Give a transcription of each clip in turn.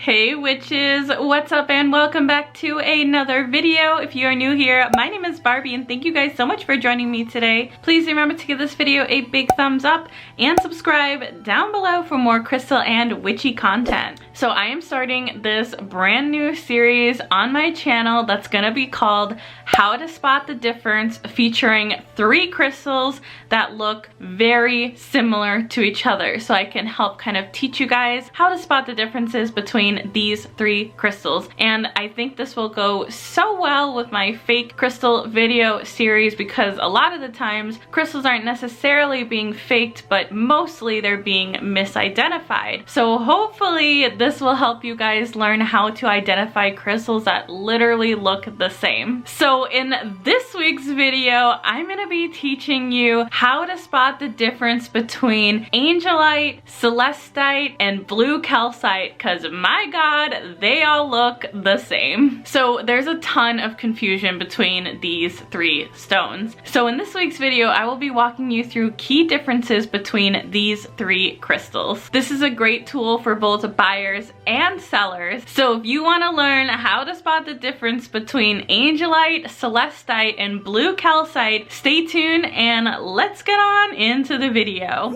Hey witches, what's up and welcome back to another video. If you are new here, my name is Barbie and thank you guys so much for joining me today. Please remember to give this video a big thumbs up and subscribe down below for more crystal and witchy content. So I am starting this brand new series on my channel that's gonna be called How to Spot the Difference, featuring 3 crystals that look very similar to each other. So I can help kind of teach you guys how to spot the differences between these 3 crystals. And I think this will go so well with my fake crystal video series because a lot of the times crystals aren't necessarily being faked, but mostly they're being misidentified. So hopefully this will help you guys learn how to identify crystals that literally look the same. So in this week's video, I'm gonna be teaching you how to spot the difference between Angelite, Celestite, and blue Calcite, because my god, they all look the same. So there's a ton of confusion between these 3 stones. So in this week's video, I will be walking you through key differences between these 3 crystals. This is a great tool for both buyers and sellers. So if you want to learn how to spot the difference between Angelite, Celestite, and blue Calcite, stay tuned and let's get on into the video.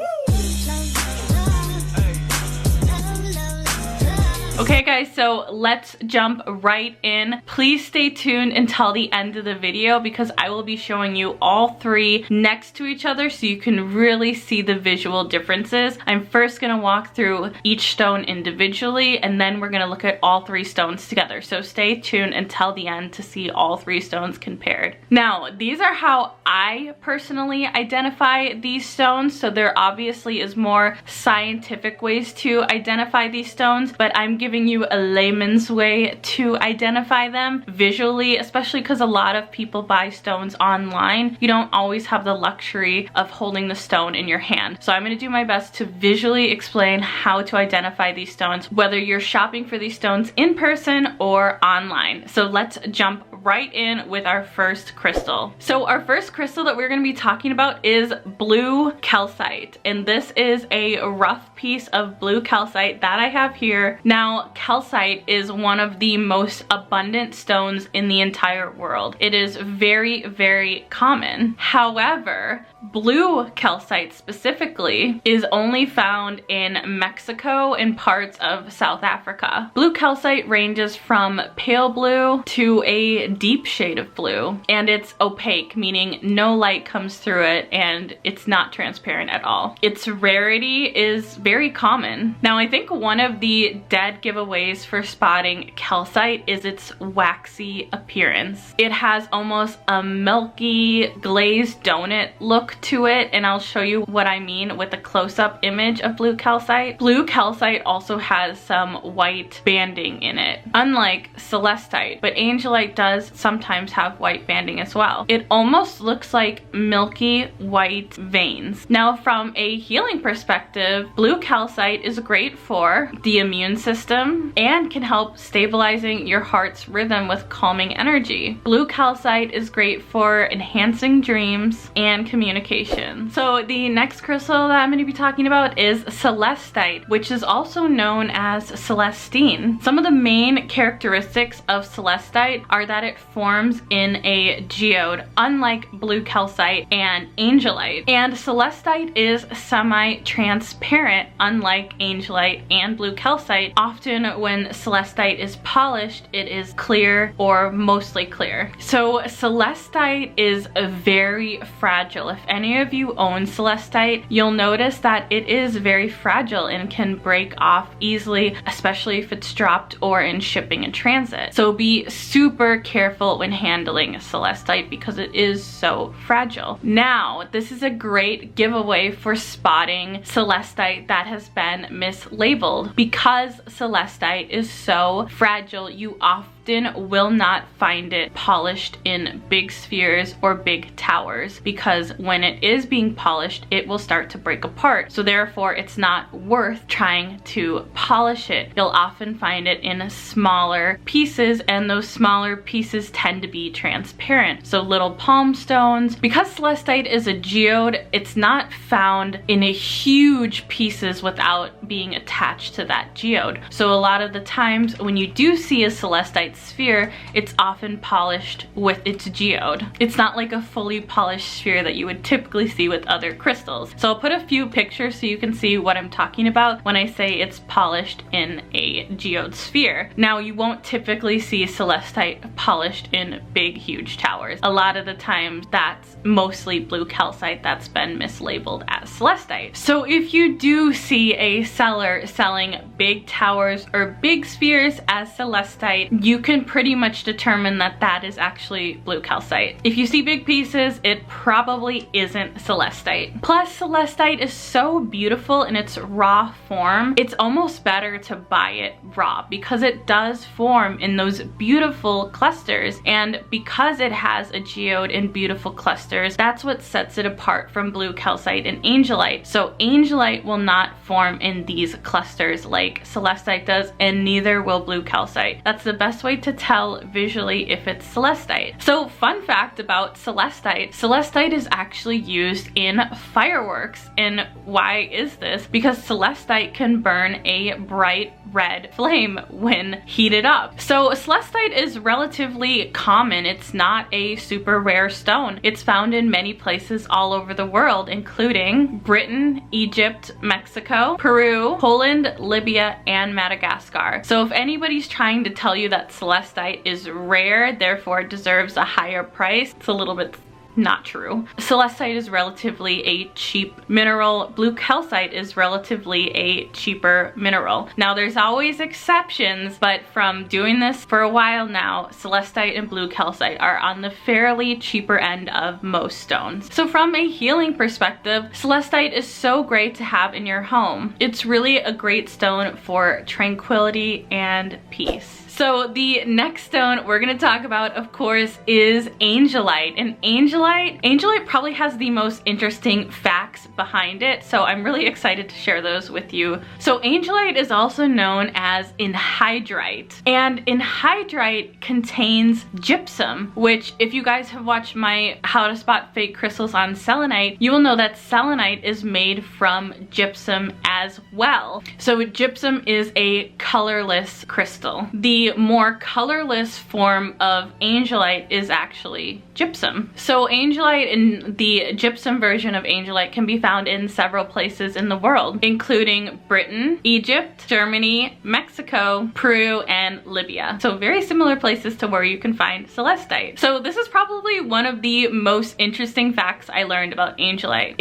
Okay guys, so let's jump right in. Please stay tuned until the end of the video because I will be showing you all 3 next to each other so you can really see the visual differences. I'm first gonna walk through each stone individually and then we're gonna look at all 3 stones together. So stay tuned until the end to see all 3 stones compared. Now, these are how I personally identify these stones. So there obviously is more scientific ways to identify these stones, but I'm giving you a layman's way to identify them visually, especially because a lot of people buy stones online. You don't always have the luxury of holding the stone in your hand. So I'm going to do my best to visually explain how to identify these stones, whether you're shopping for these stones in person or online. So let's jump right in with our first crystal. So our first crystal that we're going to be talking about is blue Calcite, and this is a rough piece of blue Calcite that I have here. Now, Calcite is one of the most abundant stones in the entire world. It is very, very common. However, blue Calcite specifically is only found in Mexico and parts of South Africa. Blue Calcite ranges from pale blue to a deep shade of blue, and it's opaque, meaning no light comes through it and it's not transparent at all. Its rarity is very common. Now, I think one of the dead giveaways for spotting calcite is its waxy appearance. It has almost a milky glazed donut look to it, and I'll show you what I mean with a close-up image of blue calcite. Blue calcite also has some white banding in it, unlike celestite, but Angelite does sometimes have white banding as well. It almost looks like milky white veins. Now, from a healing perspective, blue calcite is great for the immune system and can help stabilizing your heart's rhythm with calming energy. Blue calcite is great for enhancing dreams and communication. So the next crystal that I'm going to be talking about is celestite, which is also known as celestine. Some of the main characteristics of celestite are that it forms in a geode, unlike blue calcite and angelite. And celestite is semi-transparent, unlike angelite and blue calcite. Often when celestite is polished, it is clear or mostly clear. So celestite is very fragile. If any of you own celestite, you'll notice that it is very fragile and can break off easily, especially if it's dropped or in shipping and transit. So be super careful when handling celestite because it is so fragile. Now, this is a great giveaway for spotting celestite that has been mislabeled. Because celestite is so fragile, you often often will not find it polished in big spheres or big towers, because when it is being polished, it will start to break apart. So therefore, it's not worth trying to polish it. You'll often find it in smaller pieces, and those smaller pieces tend to be transparent. So little palm stones. Because celestite is a geode, it's not found in a huge pieces without being attached to that geode. So a lot of the times when you do see a celestite sphere, it's often polished with its geode. It's not like a fully polished sphere that you would typically see with other crystals. So I'll put a few pictures so you can see what I'm talking about when I say it's polished in a geode sphere. Now, you won't typically see celestite polished in big, huge towers. A lot of the times that's mostly blue calcite that's been mislabeled as celestite. So if you do see a seller selling big towers or big spheres as celestite, you can pretty much determine that that is actually blue calcite. If you see big pieces, it probably isn't celestite. Plus, celestite is so beautiful in its raw form, it's almost better to buy it raw because it does form in those beautiful clusters, and because it has a geode in beautiful clusters, that's what sets it apart from blue calcite and angelite. So angelite will not form in these clusters like celestite does, and neither will blue calcite. That's the best way to tell visually if it's celestite. So fun fact about celestite, celestite is actually used in fireworks. And why is this? Because celestite can burn a bright red flame when heated up. So celestite is relatively common. It's not a super rare stone. It's found in many places all over the world, including Britain, Egypt, Mexico, Peru, Poland, Libya, and Madagascar. So if anybody's trying to tell you that celestite is rare, therefore it deserves a higher price, it's a little bit not true. Celestite is relatively a cheap mineral. Blue calcite is relatively a cheaper mineral. Now, there's always exceptions, but from doing this for a while now, celestite and blue calcite are on the fairly cheaper end of most stones. So from a healing perspective, celestite is so great to have in your home. It's really a great stone for tranquility and peace. So the next stone we're gonna talk about, of course, is Angelite. And Angelite probably has the most interesting facts behind it, so I'm really excited to share those with you. So Angelite is also known as anhydrite, and anhydrite contains gypsum, which if you guys have watched my How to Spot Fake Crystals on selenite, you will know that selenite is made from gypsum as well. So gypsum is a colorless crystal. The more colorless form of angelite is actually gypsum. So angelite and the gypsum version of angelite can be found in several places in the world, including Britain, Egypt, Germany, Mexico, Peru, and Libya. So very similar places to where you can find celestite. So this is probably one of the most interesting facts I learned about angelite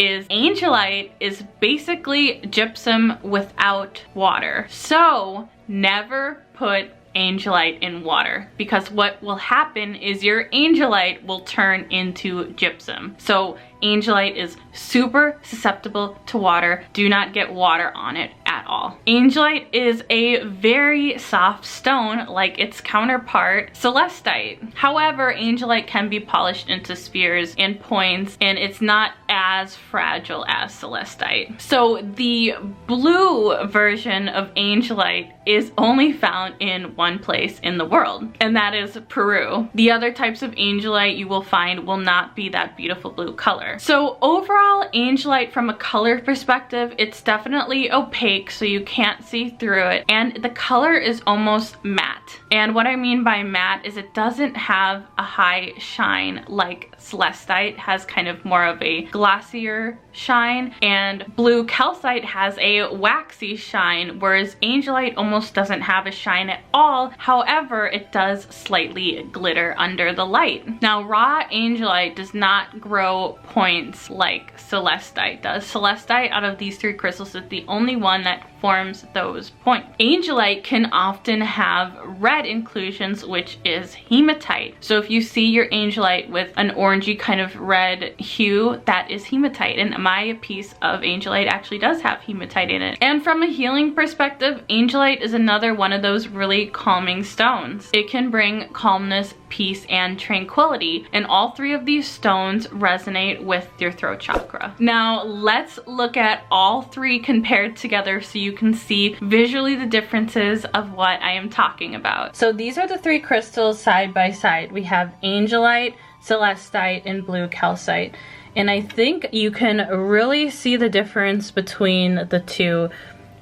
is basically gypsum without water. So never put angelite in water, because what will happen is your angelite will turn into gypsum. So angelite is super susceptible to water. Do not get water on it at all. Angelite is a very soft stone like its counterpart celestite. However, angelite can be polished into spheres and points, and it's not as fragile as celestite. So the blue version of angelite is only found in one place in the world, and that is Peru. The other types of angelite you will find will not be that beautiful blue color. So overall, angelite from a color perspective, it's definitely opaque, so you can't see through it, and the color is almost matte. And what I mean by matte is it doesn't have a high shine like celestite has, kind of more of a glossier shine, and blue calcite has a waxy shine, whereas angelite almost doesn't have a shine at all. However, it does slightly glitter under the light. Now, raw angelite does not grow points like celestite does. Celestite, out of these three crystals, is the only one that forms those points. Angelite can often have red inclusions, which is hematite. So if you see your Angelite with an orangey kind of red hue, that is hematite. And my piece of Angelite actually does have hematite in it. And from a healing perspective, Angelite is another one of those really calming stones. It can bring calmness, peace, and tranquility. And all three of these stones resonate with your throat chakra. Now let's look at all three compared together so you can see visually the differences of what I am talking about. So these are the three crystals side by side. We have Angelite, Celestite, and blue calcite. And I think you can really see the difference between the two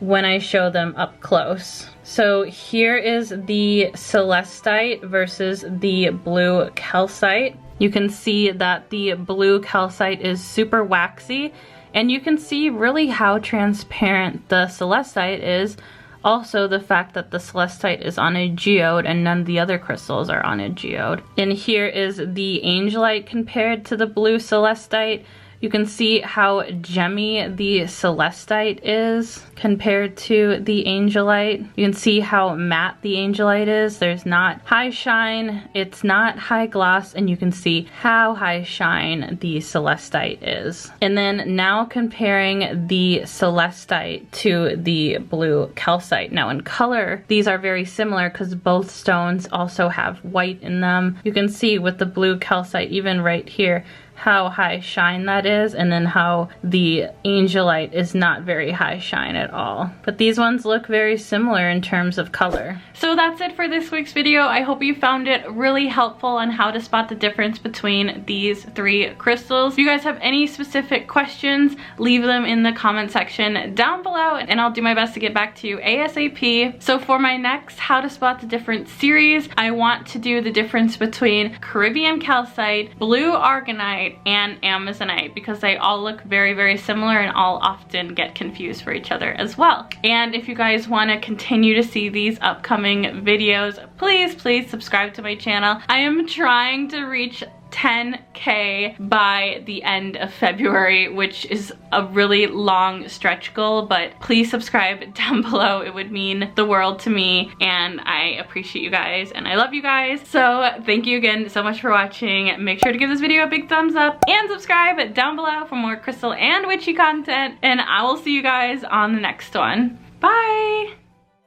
when I show them up close. So here is the Celestite versus the blue calcite. You can see that the blue calcite is super waxy, and you can see really how transparent the Celestite is. Also the fact that the Celestite is on a geode and none of the other crystals are on a geode. And here is the Angelite compared to the blue Celestite. You can see how gemmy the Celestite is compared to the Angelite. You can see how matte the Angelite is. There's not high shine, it's not high gloss, and you can see how high shine the Celestite is. And then now comparing the Celestite to the blue calcite. Now in color, these are very similar because both stones also have white in them. You can see with the blue calcite, even right here, how high shine that is, and then how the Angelite is not very high shine at all. But these ones look very similar in terms of color. So that's it for this week's video. I hope you found it really helpful on how to spot the difference between these three crystals. If you guys have any specific questions, leave them in the comment section down below and I'll do my best to get back to you ASAP. So for my next how to spot the difference series, I want to do the difference between Caribbean calcite, blue aragonite, and amazonite because they all look very, very similar and all often get confused for each other as well. And if you guys want to continue to see these upcoming videos, please subscribe to my channel. I am trying to reach 10K by the end of February, which is a really long stretch goal, but please subscribe down below. It would mean the world to me and I appreciate you guys and I love you guys. So thank you again so much for watching. Make sure to give this video a big thumbs up and subscribe down below for more crystal and witchy content, and I will see you guys on the next one. Bye!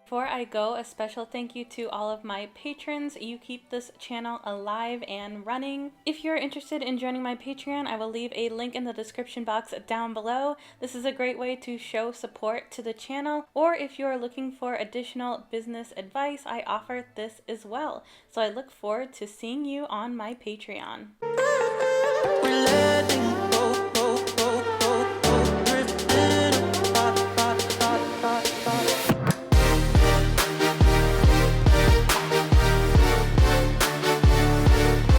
Before I go, a special thank you to all of my patrons. You keep this channel alive and running. If you're interested in joining my Patreon, I will leave a link in the description box down below. This is a great way to show support to the channel, or if you're looking for additional business advice, I offer this as well. So I look forward to seeing you on my Patreon.